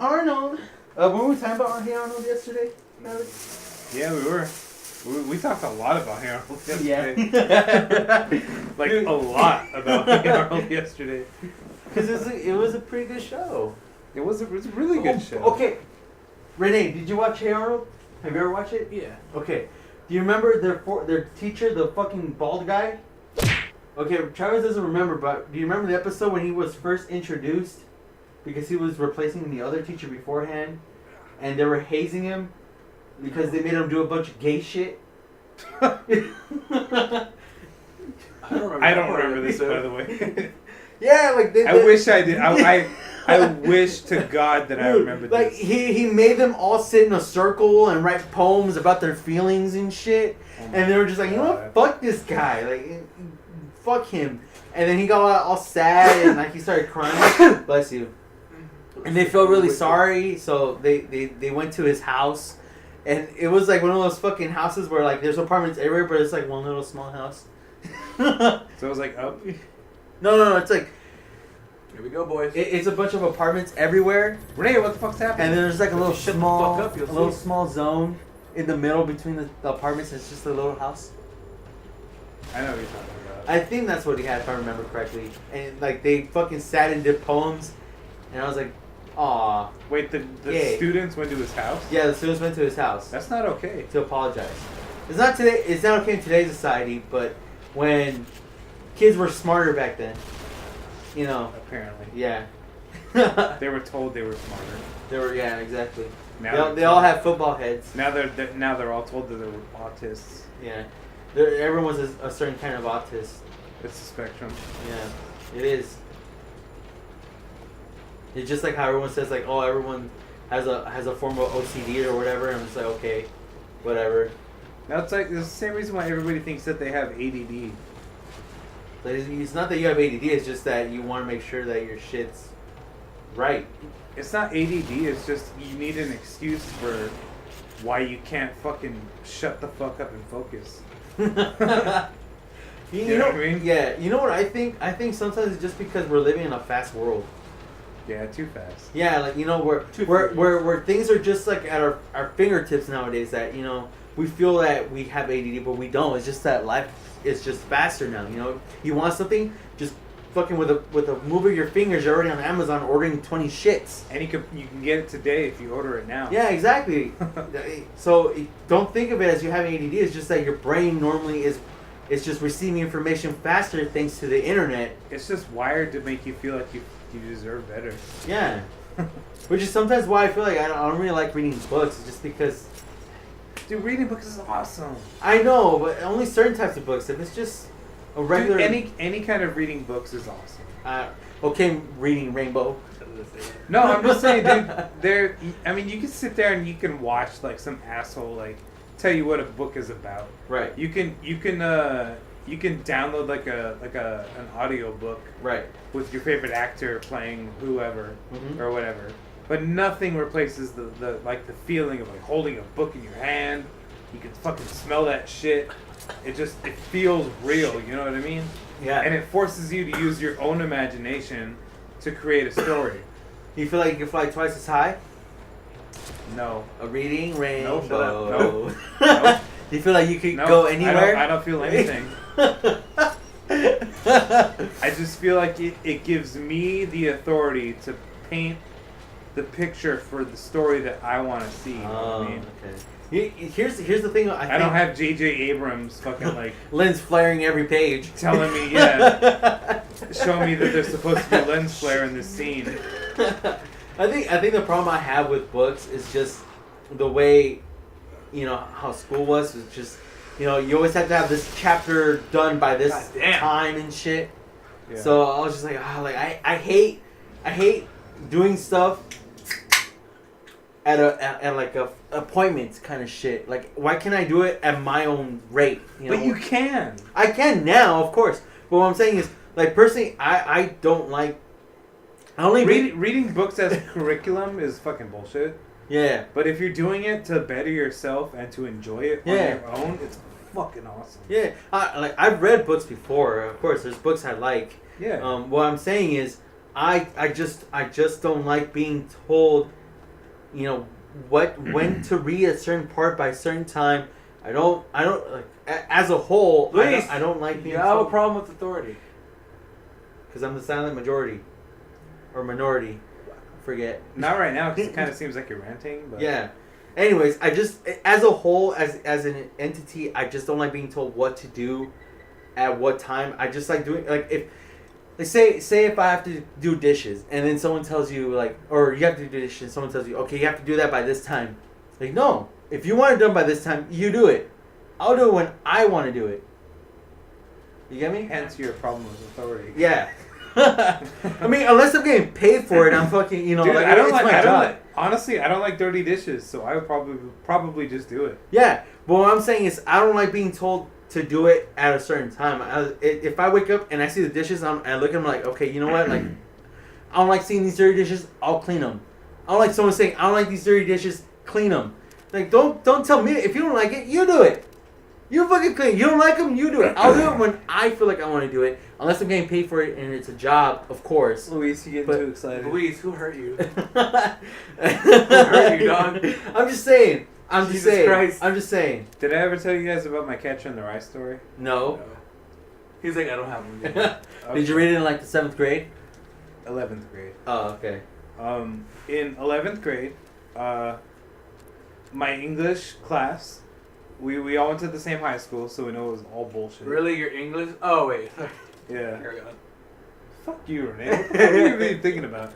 Arnold. Were we talking about Hey Arnold yesterday? Yeah, we were. We talked a lot about Hey Arnold yesterday. Yeah. Like, a lot about Hey Arnold yesterday. Because it was a pretty good show. It was a really good show. Okay. Renee, did you watch Hey Arnold? Have you ever watched it? Yeah. Okay. Do you remember their teacher, the fucking bald guy? Okay, Travis doesn't remember, but do you remember the episode when he was first introduced? Because he was replacing the other teacher beforehand, and they were hazing him because they made him do a bunch of gay shit. I don't remember this, by the way. Yeah, like I wish I did. I wish to God that I remembered like, this. He made them all sit in a circle and write poems about their feelings and shit. And they were just like, you know what? Fuck this guy. Like, fuck him. And then he got all sad and like he started crying. Bless you. And they felt really sorry, so they went to his house. And it was like one of those fucking houses where like there's apartments everywhere, but it's like one little small house. So it was like up? No, it's like... Here we go, boys. It's a bunch of apartments everywhere. Renee, what the fuck's happening? And then there's like a little Shut the fuck up, small zone in the middle between the apartments. It's just a little house. I know what you're talking about. I think that's what he had, if I remember correctly. And like they fucking sat and did poems, and I was like, "Aw." Wait, the students went to his house? Yeah, the students went to his house. That's not okay. To apologize. It's not today. It's not okay in today's society, but when kids were smarter back then, you know. Apparently. Yeah. They were told they were smarter. They were, yeah, exactly. Now they all have football heads. Now they're all told that they're autists. Yeah. Everyone's a certain kind of autist. It's a spectrum. Yeah, it is. It's just like how everyone says like, oh, everyone has a form of OCD or whatever, and I'm just like, okay, whatever. Now it's like it's the same reason why everybody thinks that they have ADD. But it's not that you have ADD, it's just that you want to make sure that your shit's right. It's not ADD, it's just you need an excuse for why you can't fucking shut the fuck up and focus. you know what I mean? Yeah, you know what I think? I think sometimes it's just because we're living in a fast world. Yeah, too fast. Yeah, like, you know, where things are just like at our fingertips nowadays, that, you know, we feel that we have ADD, but we don't. It's just that life is just faster now, you know? You want something, just fucking with a move of your fingers, you're already on Amazon ordering 20 shits. And you can get it today if you order it now. Yeah, exactly. So don't think of it as you having ADD. It's just that your brain normally is just receiving information faster thanks to the internet. It's just wired to make you feel like you deserve better. Yeah. Which is sometimes why I feel like I don't really like reading books. It's just because... Dude, reading books is awesome. I know, but only certain types of books. If it's just a regular... Dude, any kind of reading books is awesome. Okay, reading Rainbow. No, I'm just saying, dude. I mean, you can sit there and you can watch like some asshole like tell you what a book is about. Right. You can download like an audio book. Right. With your favorite actor playing whoever or whatever. But nothing replaces the feeling of like holding a book in your hand. You can fucking smell that shit. It feels real, you know what I mean? Yeah. And it forces you to use your own imagination to create a story. You feel like you can fly twice as high? No. A reading Rainbow. No. No. You feel like you could go anywhere? I don't feel anything. I just feel like it gives me the authority to paint the picture for the story that I want to see. You know what I mean? Okay. Here's the thing. I don't have J.J. Abrams fucking like lens flaring every page, telling me showing me that there's supposed to be lens flare in this scene. I think the problem I have with books is just the way, you know, how school was just, you know, you always have to have this chapter done by this time and shit. Yeah. So I was just like, I hate doing stuff at like a appointments kind of shit. Like, why can't I do it at my own rate? You know? But you can. I can now, of course. But what I'm saying is, like, personally, I don't like. I only reading books as curriculum is fucking bullshit. Yeah. But if you're doing it to better yourself and to enjoy it on your own, it's fucking awesome. Yeah. I've read books before. Of course, there's books I like. Yeah. What I'm saying is, I just don't like being told you know, when to read a certain part by a certain time. I don't like, as a whole. Luis, I don't like being. You have a problem with authority. Because I'm the silent majority, or minority. Forget. Not right now, because it kind of seems like you're ranting. But. Yeah. Anyways, I just, as a whole, as an entity, I just don't like being told what to do, at what time. I just like doing, like, if, like, say if I have to do dishes, and then someone tells you, like, or you have to do dishes, and someone tells you, okay, you have to do that by this time. Like, no. If you want it done by this time, you do it. I'll do it when I want to do it. You get me? Hence your problem with authority. Yeah. I mean, unless I'm getting paid for it, I'm fucking, you know, Dude, like, I don't it's like. my I job. don't like. Honestly, I don't like dirty dishes, so I would probably just do it. Yeah, but what I'm saying is I don't like being told to do it at a certain time. If I wake up and I see the dishes, and I look at them like, okay, you know what? Like, I don't like seeing these dirty dishes. I'll clean them. I don't like someone saying, I don't like these dirty dishes. Clean them. Like, don't tell me. If you don't like it, you do it. You fucking clean. You don't like them, you do it. I'll do it when I feel like I want to do it. Unless I'm getting paid for it and it's a job, of course. Luis, you getting too excited. Luis, who hurt you? Who hurt you, dog? I'm just saying. Jesus Christ. I'm just saying. Did I ever tell you guys about my catcher in the rye story? No. He's like, I don't have one yet. Did you read it in like the 7th grade? 11th grade. Oh, okay. In 11th grade, my English class, we all went to the same high school, so we know it was all bullshit. Really? Your English? Oh, wait. Yeah. Carry on. Fuck you, Renee. What the fuck are you really thinking about?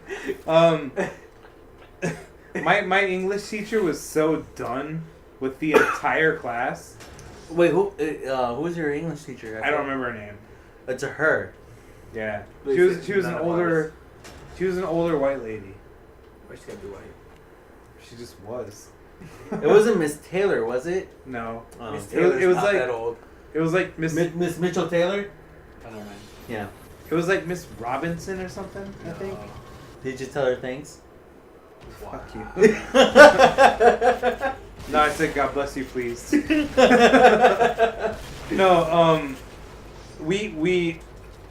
My English teacher was so done with the entire class. Wait, who was your English teacher? I don't remember her name. It's a her. Yeah. She was an older white lady. Why she gotta be white? She just was. It wasn't Miss Taylor, was it? No. Miss It was Taylor's not like that old. it was like Miss Miss Mitchell Taylor? I don't know. Yeah. it was like Miss Robinson or something, I think. Did you tell her thanks? Wow. Fuck you. No, I said God bless you, please. No, we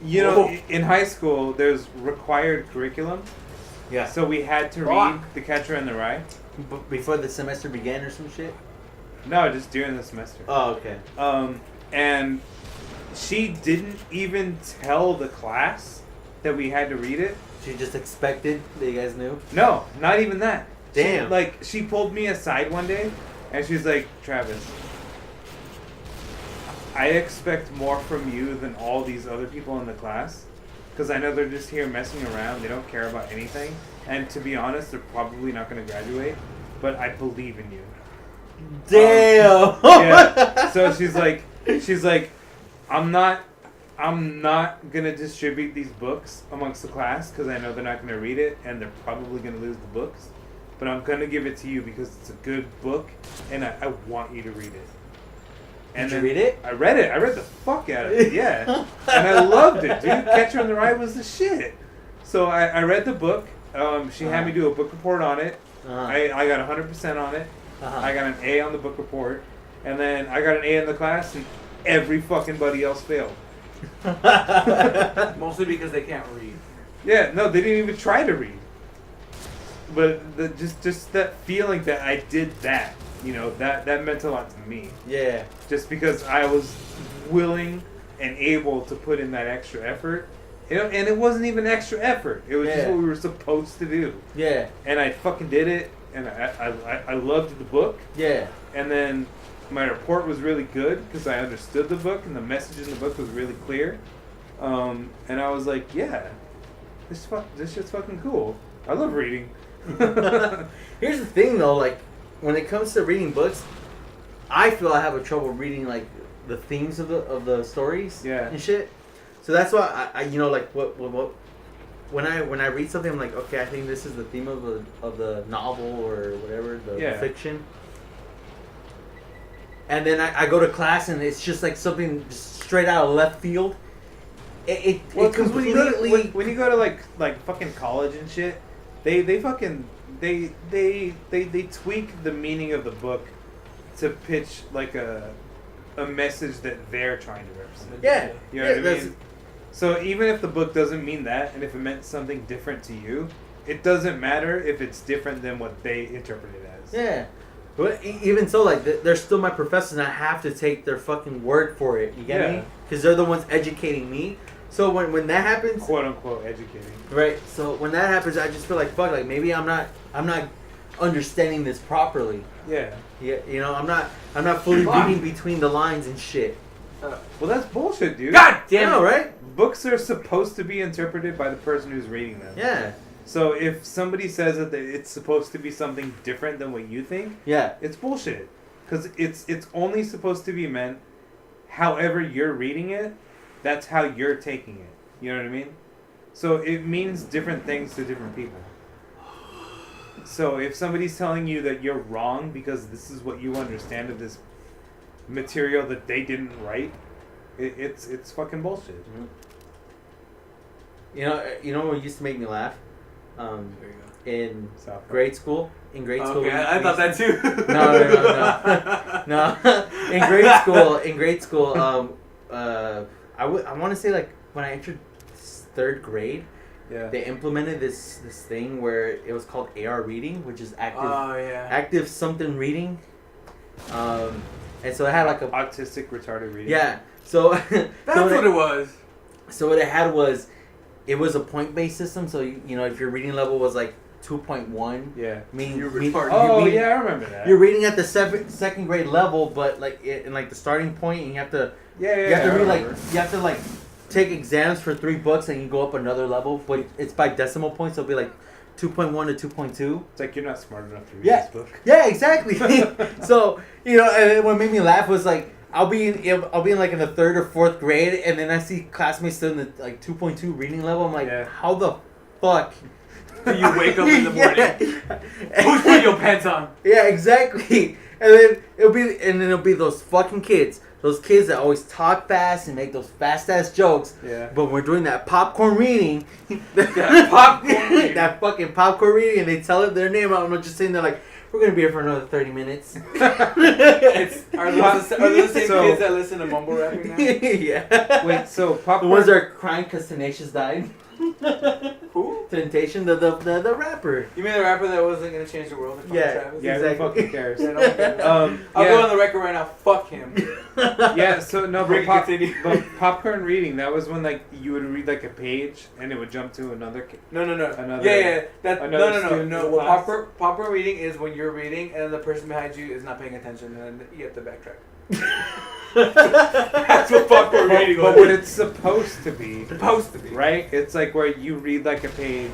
you know, in high school there's required curriculum. Yeah. So we had to read The Catcher in the Rye. Before the semester began or some shit? No, just during the semester. Oh, okay. And she didn't even tell the class that we had to read it. She just expected that you guys knew? No, not even that. Damn. She pulled me aside one day, and she's like, Travis, I expect more from you than all these other people in the class, because I know they're just here messing around. They don't care about anything. And to be honest, they're probably not going to graduate, but I believe in you. Damn. Yeah. So she's like, I'm not gonna distribute these books amongst the class because I know they're not gonna read it and they're probably gonna lose the books. But I'm gonna give it to you because it's a good book and I want you to read it. And Did you read it? I read it. I read the fuck out of it. Yeah, and I loved it, dude. Catcher in the Rye was the shit. So I read the book. She had me do a book report on it. I got 100% on it. I got an A on the book report, and then I got an A in the class, and every fucking buddy else failed. Mostly because they can't read. Yeah, no, they didn't even try to read. But just that feeling that I did that, you know, that meant a lot to me. Yeah. Just because I was willing and able to put in that extra effort. You know, and it wasn't even extra effort. It was just what we were supposed to do. Yeah. And I fucking did it, and I loved the book. Yeah. And then my report was really good because I understood the book, and the message in the book was really clear. And I was like, yeah, this shit's fucking cool. I love reading. Here's the thing, though. Like, when it comes to reading books, I feel I have a trouble reading like the themes of the stories. Yeah. And shit. So that's why I you know, like what when I read something, I'm like, okay, I think this is the theme of the novel or whatever, the fiction. And then I go to class and it's just like something just straight out of left field. It completely when you go to like fucking college and shit, they fucking they tweak the meaning of the book to pitch like a message that they're trying to represent. Yeah. You know what I mean? So even if the book doesn't mean that, and if it meant something different to you, it doesn't matter if it's different than what they interpret it as. Yeah. But even so, like, they're still my professors, and I have to take their fucking word for it. You get me? Because they're the ones educating me. So when that happens, quote unquote educating. Right. So when that happens, I just feel like fuck. Like maybe I'm not understanding this properly. Yeah. Yeah. You know, I'm not fully reading between the lines and shit. Well, that's bullshit, dude. God damn it! Right? Books are supposed to be interpreted by the person who's reading them. Yeah. So if somebody says that it's supposed to be something different than what you think, yeah, it's bullshit. Because it's only supposed to be meant however you're reading it, that's how you're taking it. You know what I mean? So it means different things to different people. So if somebody's telling you that you're wrong because this is what you understand of this material that they didn't write, it's fucking bullshit. You know what used to make me laugh? There you go. In grade school. In grade school. Okay, I thought that too. No. In grade school, I want to say like when I entered third grade, they implemented this thing where it was called AR reading, which is active something reading. And so it had like a autistic retarded reading. Yeah. So that's what it was. So what it had was, it was a point-based system. So you know, if your reading level was like 2.1, yeah, you're retarded. Yeah, I remember that. You're reading at the second grade level, but like in like the starting point, and you have to you have to like take exams for 3 books, and you go up another level, but it's by decimal points. So it'll be like 2.1 to 2.2. It's like you're not smart enough to read this book. Yeah, exactly. So you know, and what made me laugh was like, I'll be in like in the 3rd or 4th grade, and then I see classmates still in the like 2.2 reading level. I'm like, how the fuck do you wake up in the morning? Who's putting your pants on? Yeah, exactly. And then it'll be those fucking kids. Those kids that always talk fast and make those fast ass jokes. Yeah. But we're doing that popcorn reading. That fucking popcorn reading, and they tell it their name. I'm just sitting there like, we're gonna be here for another 30 minutes. Are those the same kids that listen to mumble rapping now? Yeah. Wait, so popcorn... The ones that are crying because Tenacious died. Who? Temptation, the rapper. You mean the rapper that wasn't gonna change the world? Yeah, yeah, exactly. who fucking cares? I'll go on the record right now. Fuck him. Yeah, so no, but popcorn reading, that was when like you would read like a page and it would jump to another. No. No. Well, popcorn reading is when you're reading and the person behind you is not paying attention, and then you have to backtrack. That's what popcorn reading was. But what it's supposed to be, right? It's like where you read like a page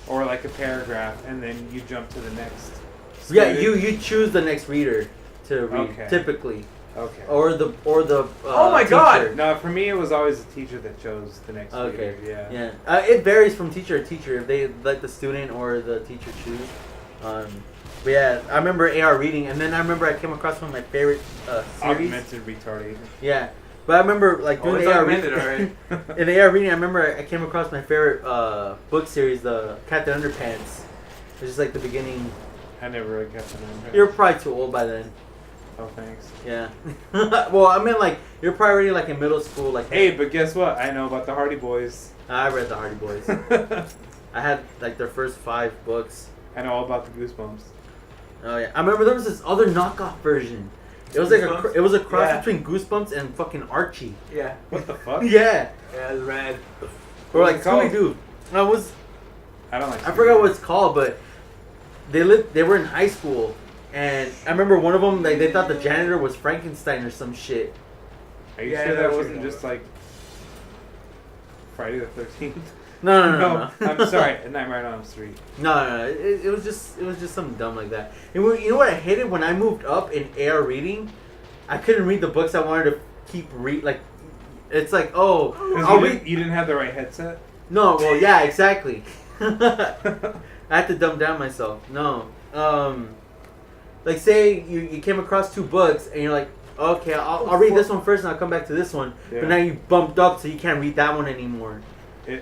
or like a paragraph, and then you jump to the next. Yeah, you choose the next reader to read, typically. Okay. Or the. Oh my teacher. God! No, for me it was always the teacher that chose the next reader. Yeah. It varies from teacher to teacher if they let the student or the teacher choose. But yeah, I remember AR reading, and then I remember I came across one of my favorite series. Augmented retardation. Yeah, but I remember like doing the AR reading. In the AR reading, I remember I came across my favorite book series, the Captain Underpants. It's just like the beginning. I never read Captain Underpants. You're probably too old by then. Oh, thanks. Yeah. Well, I mean, like, you're probably already like in middle school. Like, hey, but guess what? I know about the Hardy Boys. I read the Hardy Boys. I had like their first 5 books. I know all about the Goosebumps. Oh yeah, I remember there was this other knockoff version. It was like it was a cross between Goosebumps and fucking Archie. Yeah. What the fuck? Yeah. Yeah, it was red. Or like Scooby-Doo. I don't like. I forgot what it's called, but they were in high school, and I remember one of them like they thought the janitor was Frankenstein or some shit. Are you sure that wasn't just like Friday the 13th? No. I'm sorry, Nightmare on Elm Street. No. It was just something dumb like that. And you know what I hated when I moved up in AR reading? I couldn't read the books I wanted to keep read. Like, it's like, you didn't have the right headset. No, well, yeah, exactly. I had to dumb down myself. No, like say you came across 2 books and you're like, okay, I'll read this one first and I'll come back to this one. Yeah. But now you bumped up, so you can't read that one anymore. You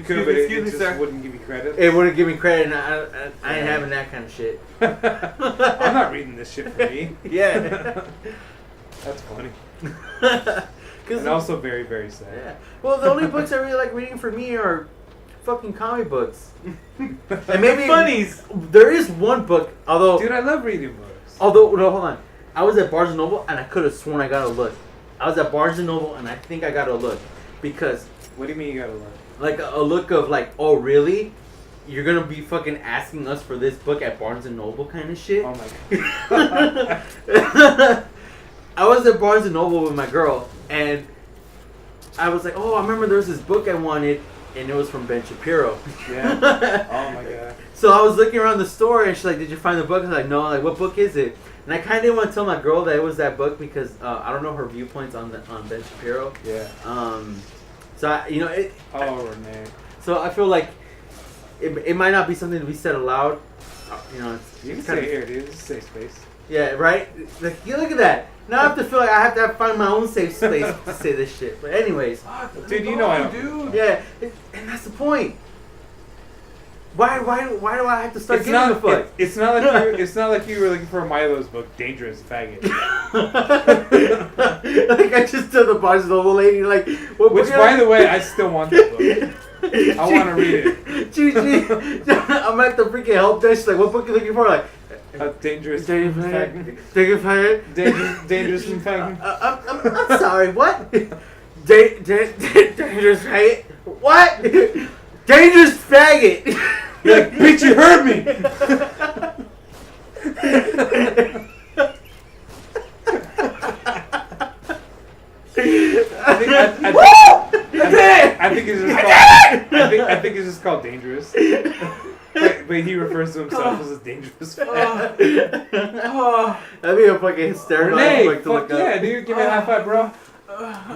could, but it just wouldn't give you credit. It wouldn't give me credit, and I ain't having that kind of shit. I'm not reading this shit for me. Yeah. That's funny. And also very, very sad. Yeah. Well, the only books I really like reading for me are fucking comic books. And maybe funnies. There is one book, although Dude, I love reading books. no, hold on. I was at Barnes and Noble and I could have sworn I got a look. I was at Barnes and Noble and I think I got a look because. What do you mean you got a look? Like a look of like, oh really? You're gonna be fucking asking us for this book at Barnes and Noble kind of shit? Oh my god. I was at Barnes and Noble with my girl and I was like, oh, I remember there was this book I wanted and it was from Ben Shapiro. Yeah. Oh my god. So I was looking around the store and she's like, did you find the book? I was like, no. Like, what book is it? And I kind of didn't want to tell my girl that it was that book because I don't know her viewpoints on Ben Shapiro. Yeah. So it. Oh, Renee. So I feel like it might not be something to be said aloud. You can say here, dude. This is a safe space. Yeah, right. Like, you look at that. Now I have to feel like I have to find my own safe space to say this shit. But anyways, dude, you know I don't. Yeah, and that's the point. Why do I have to start giving a fuck? It's not like you were looking for a Milo's book, Dangerous Faggot. Like I just told the Barnes and Noble lady, like, which by the way, I still want that book. I want to read it. I'm at the freaking help desk. Like, what book are you looking for? Like, Dangerous Faggot. Dangerous Faggot. I'm sorry. What? Dangerous Faggot. What? Dangerous Faggot. You're like, bitch, you heard me. I think it's just called Dangerous. But he refers to himself as a dangerous fag. That'd be a fucking hysterical. Renee, fuck yeah, dude. Give me a high five, bro.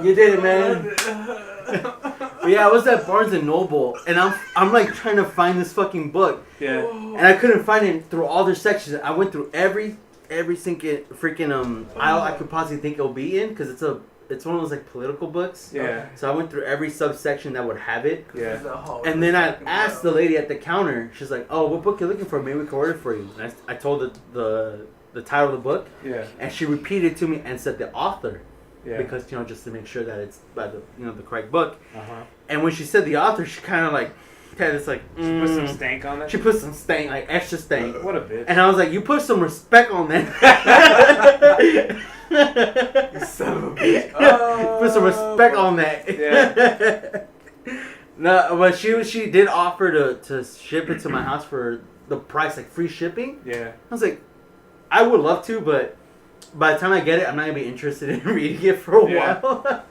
You did it, man. But yeah, I was at Barnes and Noble, and I'm like trying to find this fucking book. Yeah. And I couldn't find it through all their sections. I went through every single freaking aisle I could possibly think it'll be in, because it's one of those like political books. Yeah. So I went through every subsection that would have it. Yeah. And then I asked the lady at the counter. She's like, "Oh, what book you looking for? Maybe we can order it for you." And I told the title of the book. Yeah. And she repeated it to me and said the author. Yeah. Because just to make sure that it's by the the correct book. Uh-huh. And when she said the author, she kind of like had this like. She put some stank on it. She put some stank, like extra stank. What a bitch. And I was like, "You put some respect on that." You son of a bitch. Put some respect on that. Yeah. No, but she did offer to ship it to my house for the price, like free shipping. Yeah. I was like, I would love to, but by the time I get it, I'm not gonna be interested in reading it for a while.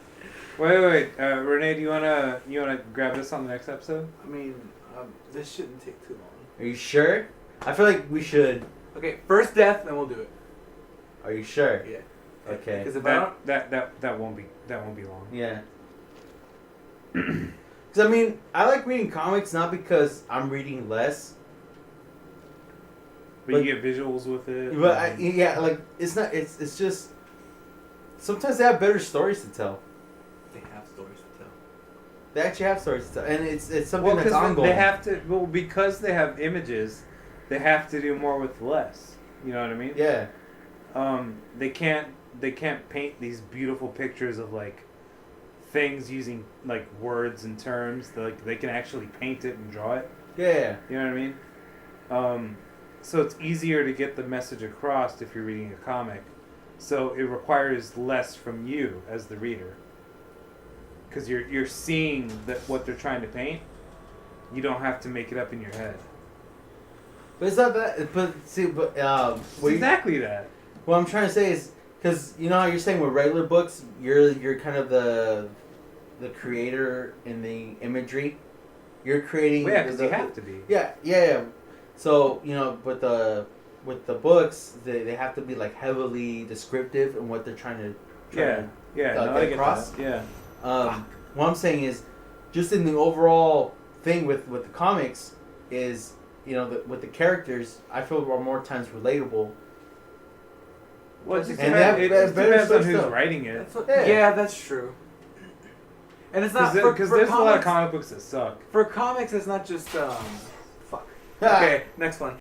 Wait. Renee, do you wanna grab this on the next episode? I mean, this shouldn't take too long. Are you sure? I feel like we should. Okay, first death, then we'll do it. Are you sure? Yeah. Okay. Because if That won't be long. Yeah. Because I mean, I like reading comics not because I'm reading less. But you get visuals with it. But it's not. It's just. Sometimes they have better stories to tell. they have stories to tell. They actually have stories to tell, and it's something that's because ongoing. they have to. Well, because they have images, they have to do more with less. You know what I mean? Yeah. They can't paint these beautiful pictures of like things using like words and terms. They can actually paint it and draw it. Yeah. You know what I mean? So it's easier to get the message across if you're reading a comic. So it requires less from you as the reader. Because you're seeing what they're trying to paint. You don't have to make it up in your head. But it's not that. But see, It's exactly that. What I'm trying to say is, because you know how you're saying with regular books, you're kind of the creator in the imagery. You're creating. Well, yeah, because you have to be. Yeah. So with the books, they have to be like heavily descriptive in what they're trying to. Get across. That. Yeah. What I'm saying is, just in the overall thing with the comics, is with the characters, I feel are more times relatable. Well, it depends on who's writing it. Yeah, that's true. And it's not because there's a lot of comic books that suck. For comics, it's not just fuck. Okay, next one.